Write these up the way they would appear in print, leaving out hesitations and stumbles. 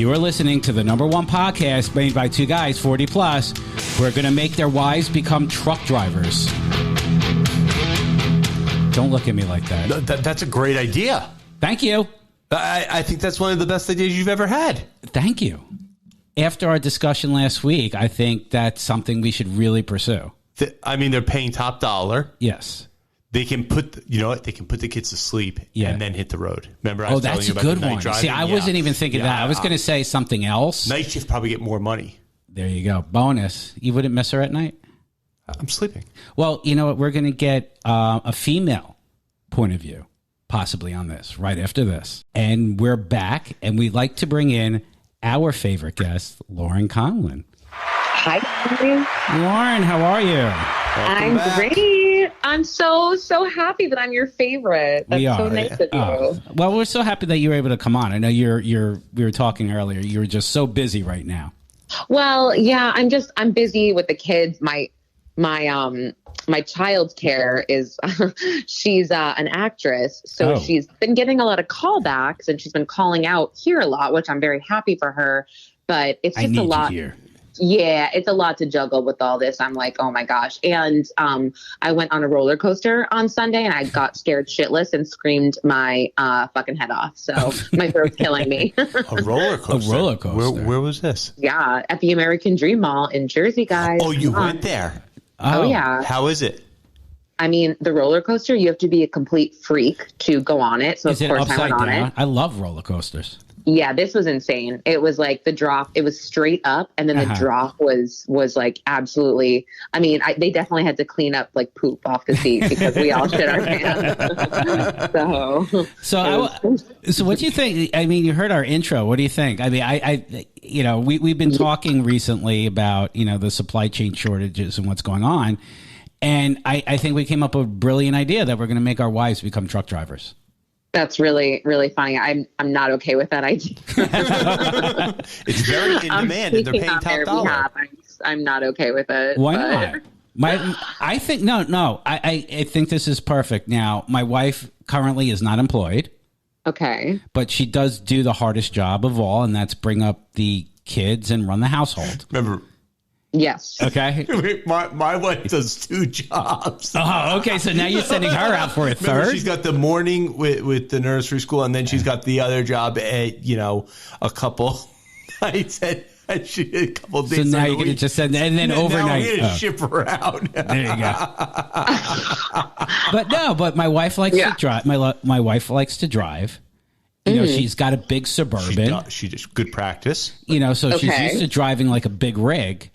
You are listening to the #1 podcast made by two guys 40 plus. We're going to make their wives become truck drivers. Don't look at me like that. That's a great idea. Thank you. I think that's one of the best ideas you've ever had. Thank you. After our discussion last week, I think that's something we should really pursue. They're paying top dollar. Yes. They can put, they can put the kids to sleep and then hit the road. Remember, I was telling that's you a about good the night one. driving? See, I wasn't even thinking that. I was going to say something else. Night shift probably get more money. There you go. Bonus. You wouldn't miss her at night? I'm sleeping. Well, you know what? We're going to get a female point of view, possibly on this, right after this. And we're back, and we'd like to bring in our favorite guest, Lauren Conlin. Hi, Lauren, how are you? I'm great. I'm so happy that I'm your favorite. That's so nice of you. Well, we're so happy that you were able to come on. I know we were talking earlier. You're just so busy right now. Well, yeah, I'm busy with the kids. My child's care is she's an actress, so she's been getting a lot of callbacks, and she's been calling out here a lot, which I'm very happy for her. But it's just a lot. Yeah, it's a lot to juggle with all this. I'm like, oh my gosh. And I went on a roller coaster on Sunday, and I got scared shitless and screamed my fucking head off. So my throat's killing me. A roller coaster? A roller coaster. Where was this? Yeah, at the American Dream Mall in Jersey, guys. Oh, you went there? Oh, yeah. How is it? I mean, the roller coaster, you have to be a complete freak to go on it. So, of course, I went on it. I love roller coasters. Yeah, this was insane. It was like the drop, it was straight up, and then the drop was like absolutely, I mean, they definitely had to clean up like poop off the seat because we all shit our pants. So what do you think? I mean, you heard our intro. What do you think? I mean, we've been talking recently about, the supply chain shortages and what's going on. And I think we came up with a brilliant idea that we're going to make our wives become truck drivers. That's really, really funny. I'm not okay with that idea. It's very in demand, and they're paying top dollar. I'm not okay with it. Why not? I think no. I think this is perfect. Now, my wife currently is not employed. Okay. But she does do the hardest job of all, and that's bring up the kids and run the household. Remember? Yes. Okay. My wife does 2 jobs. Oh, okay. So now you're sending her out for a third? Remember, she's got the morning with the nursery school, and then she's got the other job at, a couple nights a couple days. So now you're going to just send, and then overnight. Now we're going to ship her out. There you go. But my wife likes to drive. My wife likes to drive. She's got a big Suburban. She does good practice. So she's used to driving like a big rig.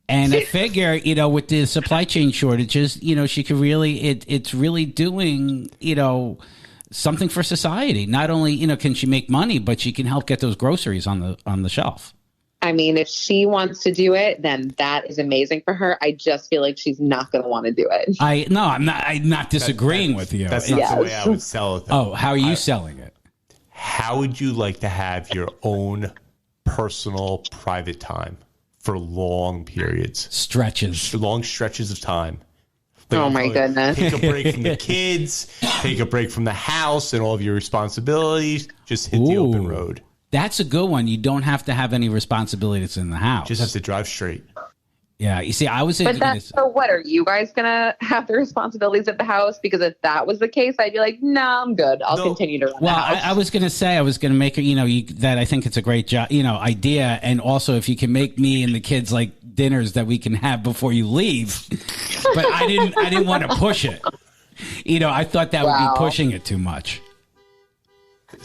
And I figure, with the supply chain shortages, she could really, it's really doing, something for society. Not only, can she make money, but she can help get those groceries on the shelf. I mean, if she wants to do it, then that is amazing for her. I just feel like she's not going to want to do it. I'm not disagreeing with you. That's not the way I would sell it, though. Oh, how are you selling it? How would you like to have your own personal private time for long periods? Long stretches of time. Oh, my goodness. Take a break from the kids, take a break from the house and all of your responsibilities. Just hit the open road. That's a good one. You don't have to have any responsibilities in the house. Just have to drive straight. Yeah, you see, I was. So what are you guys gonna have the responsibilities at the house? Because if that was the case, I'd be like, no, I'm good. I'll continue to run the house. I was gonna say, I was gonna make her. That I think it's a great job. Idea, and also if you can make me and the kids like dinners that we can have before you leave. But I didn't want to push it. I thought that would be pushing it too much.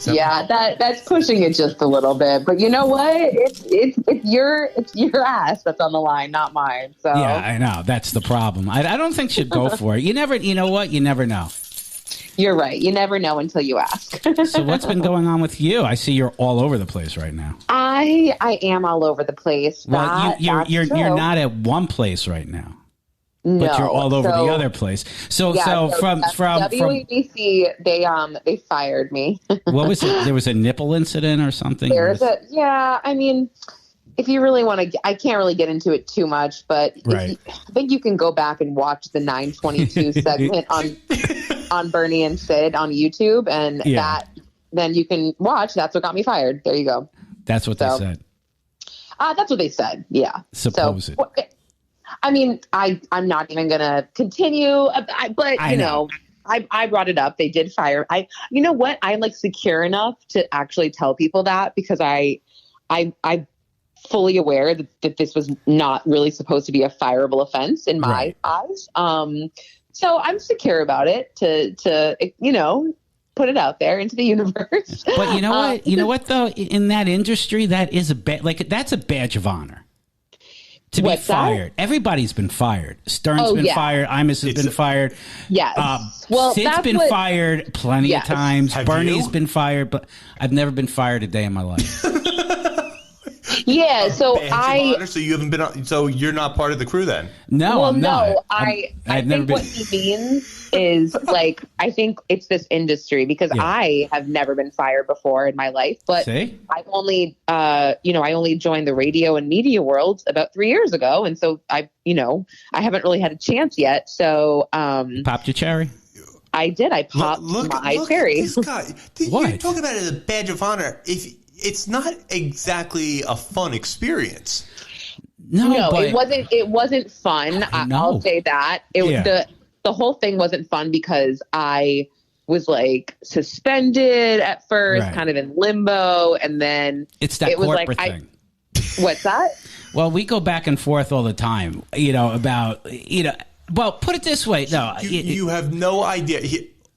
Yeah, that's pushing it just a little bit, but you know what? It's your ass that's on the line, not mine. So yeah, I know that's the problem. I don't think she'd go for it. You know what? You never know. You're right. You never know until you ask. So what's been going on with you? I see you're all over the place right now. I am all over the place. Well, you're not at one place right now. No, but you're all over the other place. So from WABC, they fired me. What was it? There was a nipple incident or something? I mean, if you really want to, I can't really get into it too much, but I think you can go back and watch the 922 segment on Bernie and Sid on YouTube, and then you can watch. That's what got me fired. There you go. That's what they said. That's what they said. Yeah. Supposed. So, I mean, I'm not even going to continue, but you know, I brought it up. They did fire. You know what? I'm like secure enough to actually tell people that because I'm fully aware that this was not really supposed to be a fireable offense in my eyes. So I'm secure about it to, you know, put it out there into the universe. But you know what? You know what though? In that industry, that is that's a badge of honor. To be fired. Everybody's been fired. Stern's been fired. Imus has been fired. Yes. Sid's been fired plenty of times. Bernie's been fired, but I've never been fired a day in my life. Yeah, so so you haven't been. So you're not part of the crew then? No, I'm not. No, I think what he means is like I think it's this industry because I have never been fired before in my life, but I've only I only joined the radio and media world about 3 years ago, and so I haven't really had a chance yet. So popped your cherry. I did. I popped my cherry. This guy. You're talking about it as a badge of honor. It's not exactly a fun experience. No, it wasn't. It wasn't fun. I'll say that. The whole thing wasn't fun because I was like suspended at first, kind of in limbo, and then it's that corporate thing. What's that? Well, we go back and forth all the time. About. Well, put it this way. No, you have no idea.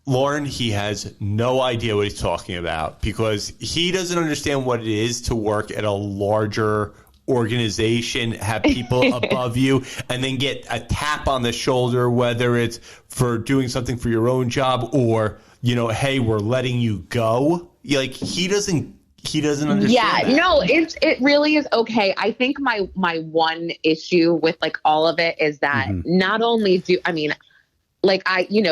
Lauren, he has no idea what he's talking about because he doesn't understand what it is to work at a larger organization, have people above you, and then get a tap on the shoulder, whether it's for doing something for your own job or, hey, we're letting you go. Like, he doesn't understand. Yeah, that. No, it really is okay. I think my one issue with like all of it is that not only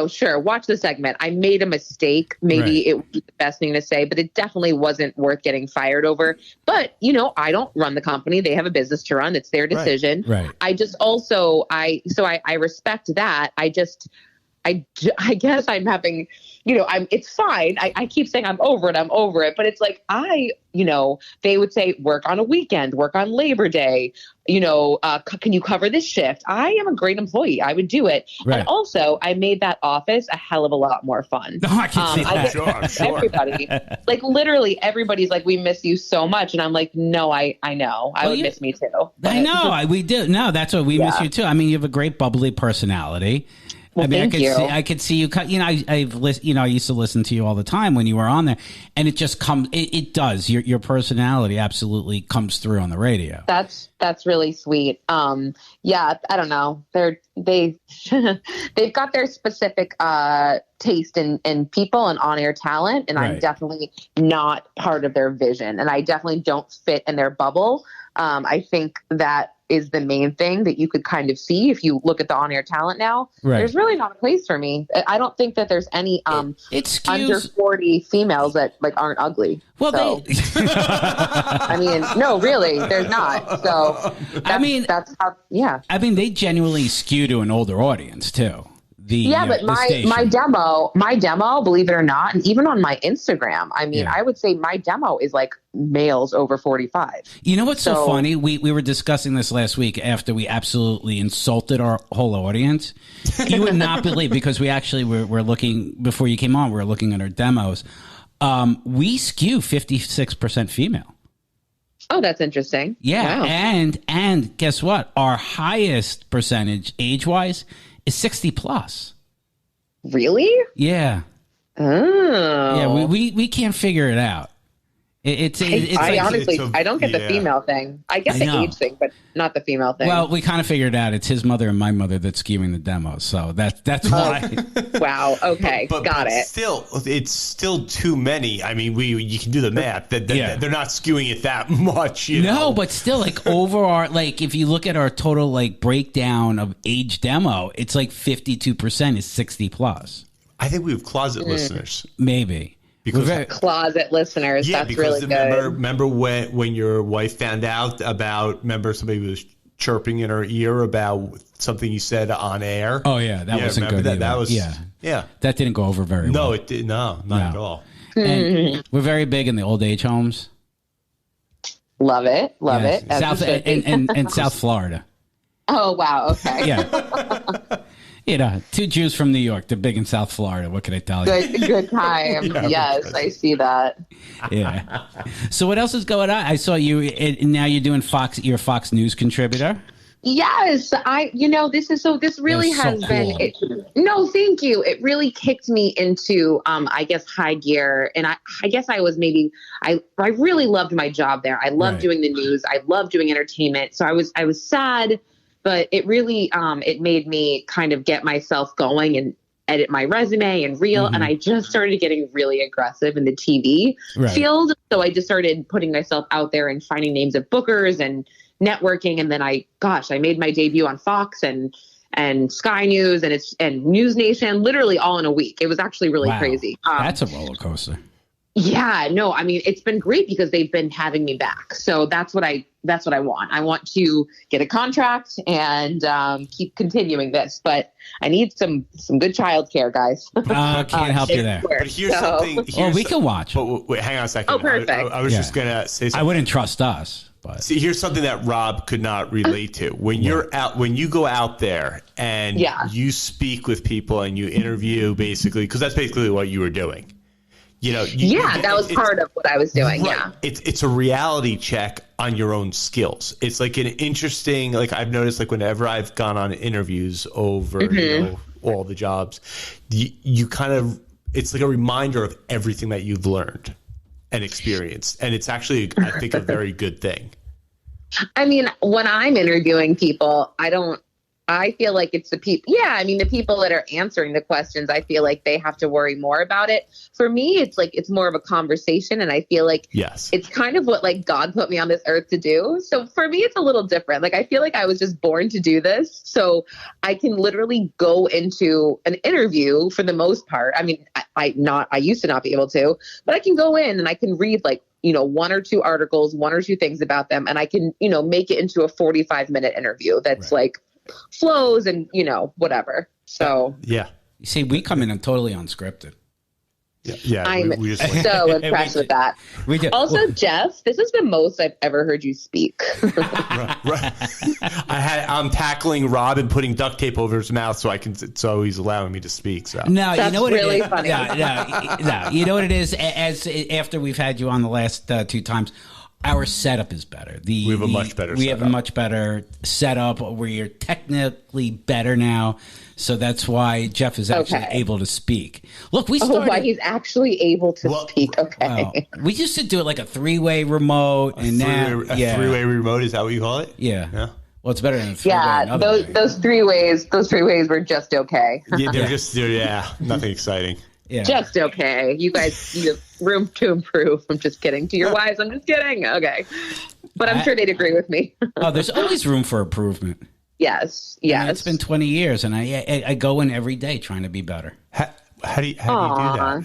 sure, watch the segment. I made a mistake. Maybe it would be the best thing to say, but it definitely wasn't worth getting fired over. But, I don't run the company. They have a business to run. It's their decision. Right. I just also, I respect that. I guess I'm having, it's fine. I keep saying I'm over it, but it's like, they would say work on a weekend, work on Labor Day, can you cover this shift? I am a great employee. I would do it. Right. And also I made that office a hell of a lot more fun. No, I can see that. I'm sure. Everybody, like literally everybody's like, we miss you so much. And I'm like, no, I know. I would miss me too. But. I know. We do. No, that's what we miss you too. I mean, you have a great bubbly personality. Well, I could see you. I used to listen to you all the time when you were on there, and it just comes. It does. Your personality absolutely comes through on the radio. That's really sweet. Yeah, I don't know. They've got their specific taste in people and on air talent, and I'm definitely not part of their vision, and I definitely don't fit in their bubble. I think that is the main thing that you could kind of see if you look at the on-air talent now. Right. There's really not a place for me. I don't think that there's any under 40 females that like aren't ugly. Well, I mean, no, really, there's not. So that's how. Yeah. I mean, they genuinely skew to an older audience too. But my demo, believe it or not, and even on my Instagram, I mean, I would say my demo is like males over 45. You know what's so funny? We were discussing this last week after we absolutely insulted our whole audience. You would not believe, because we actually were looking, before you came on, we were looking at our demos. We skew 56% female. Oh, that's interesting. Yeah. Wow. And guess what? Our highest percentage age-wise is 60 plus. Really? Yeah. Oh. Yeah, we can't figure it out. I honestly don't get the female thing. I get the age thing, but not the female thing. Well, we kind of figured out it's his mother and my mother that's skewing the demos, so that's why. Wow. Okay, got it. Still, it's still too many. I mean, you can do the math. They're not skewing it that much. No, but still, like over our if you look at our total breakdown of age demo, it's like 52% is 60 plus. I think we have closet listeners. Maybe. Because closet listeners, that's really good. Remember when your wife found out about? Remember somebody was chirping in her ear about something you said on air? Oh yeah, that wasn't good. That was that didn't go over very well. No, it did not at all. And we're very big in the old age homes. Love it. Love Yes. it. As South it should be. and South Florida. Oh, wow. Okay. Yeah. Two Jews from New York. They're big in South Florida. What can I tell you? Good time. Yes, I see that. Yeah. So what else is going on? I saw you. Now you're doing Fox. You're a Fox News contributor. Yes, this really has so been, cool. no, thank you. It really kicked me into, I guess, high gear. And I guess I really loved my job there. I loved doing the news. I loved doing entertainment. So I was sad, but it really, it made me kind of get myself going and edit my resume and reel. And I just started getting really aggressive in the TV field. So I just started putting myself out there and finding names of bookers and networking, and then I made my debut on Fox and Sky News and News Nation, literally all in a week. It was actually really crazy. That's a roller coaster. Yeah, no, I mean, it's been great because they've been having me back. So that's what I want. I want to get a contract and keep continuing this, but I need some good childcare, guys. Can't help you there. But here's something. We can watch. But wait, hang on a second. Oh, perfect. I was just gonna say something. I wouldn't trust us. But see, here's something that Rob could not relate to. When you go out there and you speak with people and you interview, basically, because that's basically what you were doing. That was part of what I was doing. Right. Yeah, it's a reality check on your own skills. It's like an interesting, like I've noticed, like whenever I've gone on interviews over all the jobs, you kind of, it's like a reminder of everything that you've learned and experienced, and it's actually, I think, a very good thing. I mean, when I'm interviewing people, I feel like it's the people. Yeah, I mean, the people that are answering the questions, I feel like they have to worry more about it. For me, it's more of a conversation, and I feel like it's kind of what like God put me on this earth to do. So for me, it's a little different. Like I feel like I was just born to do this, so I can literally go into an interview for the most part. I mean, I used to not be able to, but I can go in and I can read like, one or two articles, one or two things about them, and I can, make it into a 45-minute interview that's like flows and, whatever. So, yeah. You see, we come in and totally unscripted. Yeah, I'm so impressed with that. Also, Jeff, this is the most I've ever heard you speak. Right. I'm tackling Rob and putting duct tape over his mouth so he's allowing me to speak. So no, that's really funny. No, you know what it is. After we've had you on the last two times, our setup is better. We have a much better setup. We're technically better now. So that's why Jeff is actually able to speak. Look, we started. Why he's actually able to speak. Okay. We used to do it like a three-way remote, and now three-way remote. Is that what you call it? Yeah. Well, it's better than three-way. Yeah, those three ways were just okay. They're nothing exciting. Yeah. Just okay. You guys need room to improve. I'm just kidding. To your wives, I'm just kidding. Okay. But I'm sure they'd agree with me. There's always room for improvement. Yes. It's been 20 years, and I go in every day trying to be better. How do you do that?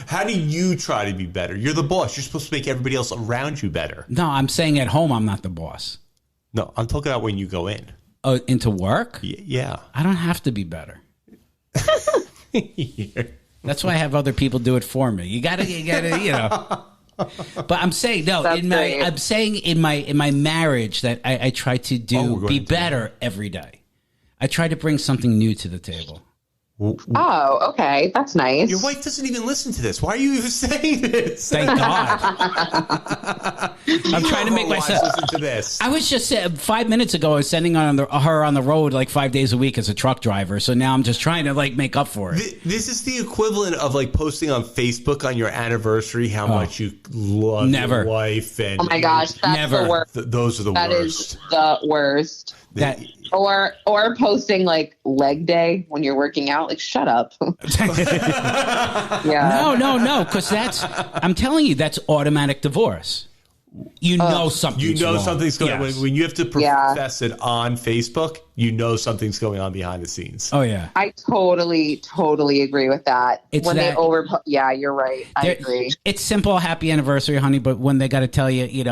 How do you try to be better? You're the boss. You're supposed to make everybody else around you better. No, I'm saying at home I'm not the boss. No, I'm talking about when you go in. Oh, into work? Yeah. I don't have to be better. That's why I have other people do it for me. You gotta. But I'm saying I'm saying in my marriage that I try to be better every day. I try to bring something new to the table. Oh, okay. That's nice. Your wife doesn't even listen to this. Why are you even saying this? Thank God. I'm trying to make myself listen to this. I was just 5 minutes ago. I was sending her on the road like 5 days a week as a truck driver. So now I'm just trying to like make up for it. This is the equivalent of like posting on Facebook on your anniversary how much you love your wife. And oh my gosh, that's the worst. Those are the worst. That is the worst. Or posting like leg day when you're working out. Like, shut up. Yeah. No. Because I'm telling you, that's automatic divorce. You know something's wrong. Something's going on. When you have to profess it on Facebook, you know something's going on behind the scenes. Oh, yeah. I totally agree with that. You're right. I agree. It's simple, happy anniversary, honey, but when they got to tell you, you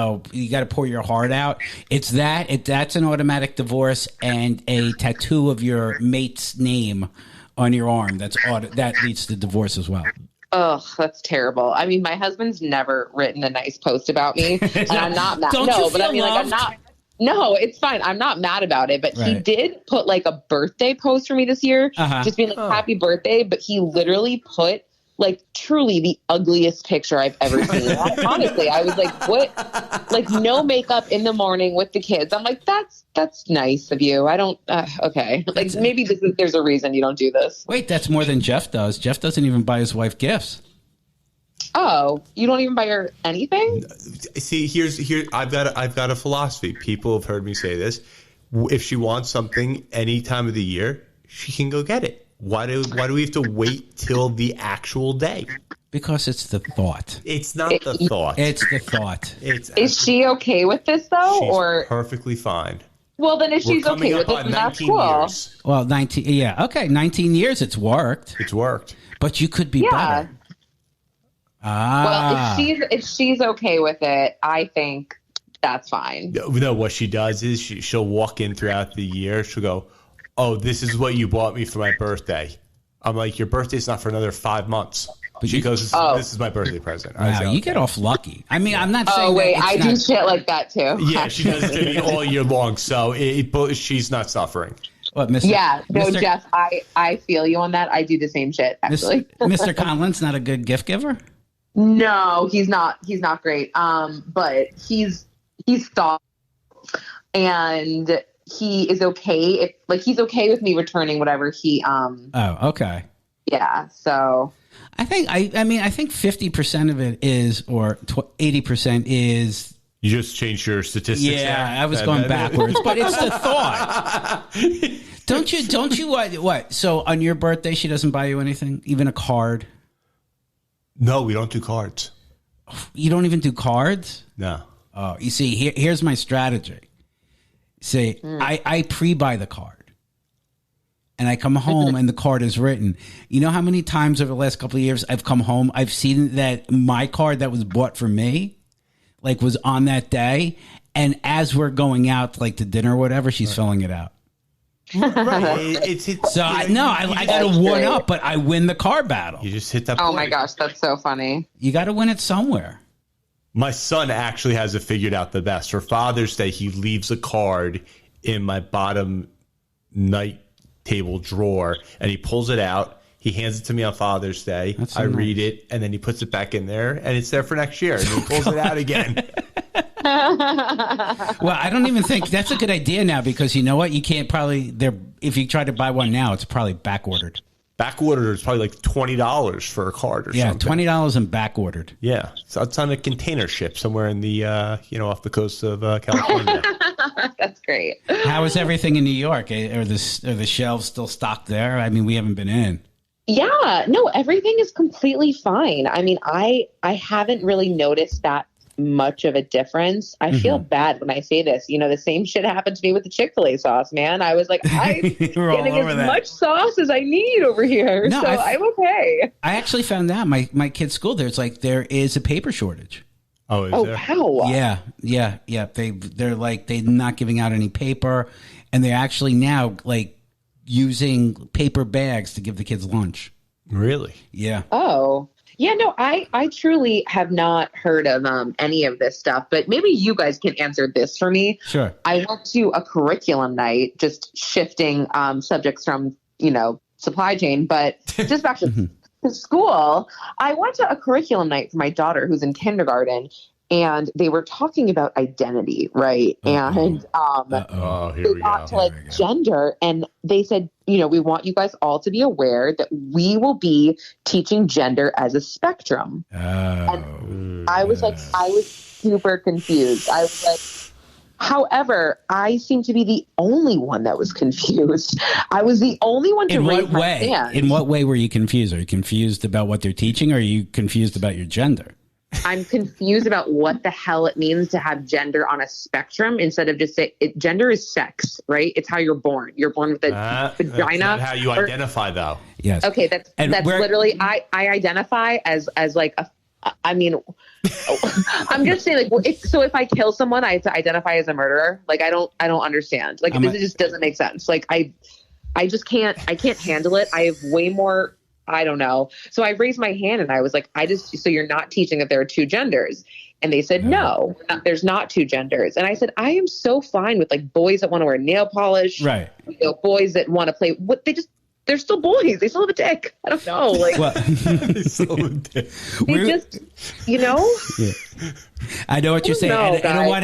got to pour your heart out, it's that's an automatic divorce, and a tattoo of your mate's name on your arm, that leads to divorce as well. Oh, that's terrible. I mean, my husband's never written a nice post about me, and I'm not mad. Don't No, you but I feel mean, like, I'm loved? not. No, it's fine. I'm not mad about it, but he Right. did put like a birthday post for me this year, just being like, happy birthday. But he literally put like truly the ugliest picture I've ever seen. Honestly, I was like, what? Like no makeup in the morning with the kids. I'm like, that's nice of you. I don't, okay. Like maybe there's a reason you don't do this. Wait, that's more than Jeff does. Jeff doesn't even buy his wife gifts. Oh, you don't even buy her anything? See, I've got a philosophy. People have heard me say this. If she wants something any time of the year, she can go get it. Why do we have to wait till the actual day? Because it's the thought. It's not the thought. It's the thought. Is she okay with this though, she's or perfectly fine? Well, then if she's okay with it, then that's cool. Years. Well, 19. Yeah, okay, 19 years. It's worked. It's worked. But you could be better. Well, if she's okay with it, I think that's fine. No, what she does is she'll walk in throughout the year. She'll go, "Oh, this is what you bought me for my birthday." I'm like, "Your birthday's not for another 5 months." But she goes, "This is my birthday present." Wow, say, you get off lucky. I mean, I'm not saying. Oh wait, I do shit like that too. Yeah, she does it to me all year long, so she's not suffering. What, Mr. Yeah, no, Mr. Jeff, I feel you on that. I do the same shit actually. Mr. Conlin's not a good gift giver. No, he's not. He's not great. But he's thoughtful, and he is okay. He's okay with me returning whatever he. Oh, okay. Yeah. So. I think 50% of it is, or 80% is. You just changed your statistics. Yeah, there? I was going backwards, but it's the thought. Don't you? What? So on your birthday, she doesn't buy you anything, even a card. No, we don't do cards. You don't even do cards? No. Oh, you see, here's my strategy. See, I pre-buy the card. And I come home and the card is written. You know how many times over the last couple of years I've come home, I've seen that my card that was bought for me, like was on that day. And as we're going out, like to dinner or whatever, she's filling it out. Right. So I got to one up, but I win the car battle. You just hit that. Oh point. my gosh, that's so funny. You got to win it somewhere. My son actually has it figured out the best. For Father's Day, he leaves a card in my bottom night table drawer, and he pulls it out. He hands it to me on Father's Day. So I read it, and then he puts it back in there, and it's there for next year. And he pulls it out again. Well, I don't even think that's a good idea now, because you know what? You can't probably if you try to buy one now, it's probably back ordered. Back ordered is probably like $20 for a card or something. Yeah, $20 and back ordered. Yeah, so it's on a container ship somewhere in the off the coast of California. That's great. How is everything in New York? Are the shelves still stocked there? I mean, we haven't been in. Yeah, no, everything is completely fine. I mean, I haven't really noticed that much of a difference. I feel bad when I say this. You know, the same shit happened to me with the Chick-fil-A sauce, man. I was like, I'm getting as much sauce as I need over here. No, so I'm okay. I actually found out my kid's school, there is a paper shortage. Oh, is there? Wow. Yeah. They're not giving out any paper, and they're actually now like using paper bags to give the kids lunch. Really? Yeah. Oh. Yeah, no, I truly have not heard of any of this stuff, but maybe you guys can answer this for me. Sure. I went to a curriculum night, just shifting subjects from, supply chain, but just back to school. I went to a curriculum night for my daughter who's in kindergarten, and they were talking about identity, right? And they got to gender, and they said, we want you guys all to be aware that we will be teaching gender as a spectrum. And I was super confused. I was like, however, I seem to be the only one that was confused. I was the only one to raise my hand. In what way were you confused? Are you confused about what they're teaching, or are you confused about your gender? I'm confused about what the hell it means to have gender on a spectrum instead of just say gender is sex, right? It's how you're born. You're born with a vagina. That's not how you identify, though. Yes. Okay, that's literally I identify as like a. I mean, I'm just saying, like, so if I kill someone, I have to identify as a murderer. Like, I don't understand. Like, this just doesn't make sense. Like, I just can't. I can't handle it. I have way more I don't know. So I raised my hand and I was like, so you're not teaching that there are two genders. And they said, no, there's not two genders. And I said, I am so fine with like boys that want to wear nail polish, right? Boys that want to play. They're still boys. They still have a dick. I don't know. Like, they still have a dick. Yeah. I know what you're saying. I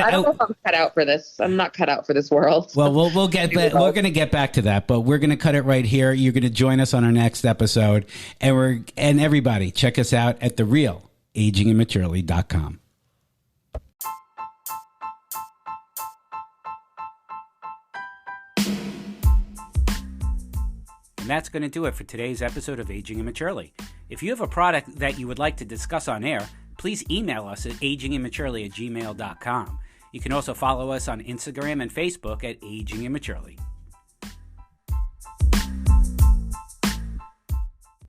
don't know if I'm cut out for this. I'm not cut out for this world. Well, we'll get back. We're going to get back to that, but we're going to cut it right here. You're going to join us on our next episode, and everybody check us out at therealagingimmaturely.com. And that's going to do it for today's episode of Aging Immaturely. If you have a product that you would like to discuss on air, please email us at agingimmaturely@gmail.com. You can also follow us on Instagram and Facebook at Aging Immaturely.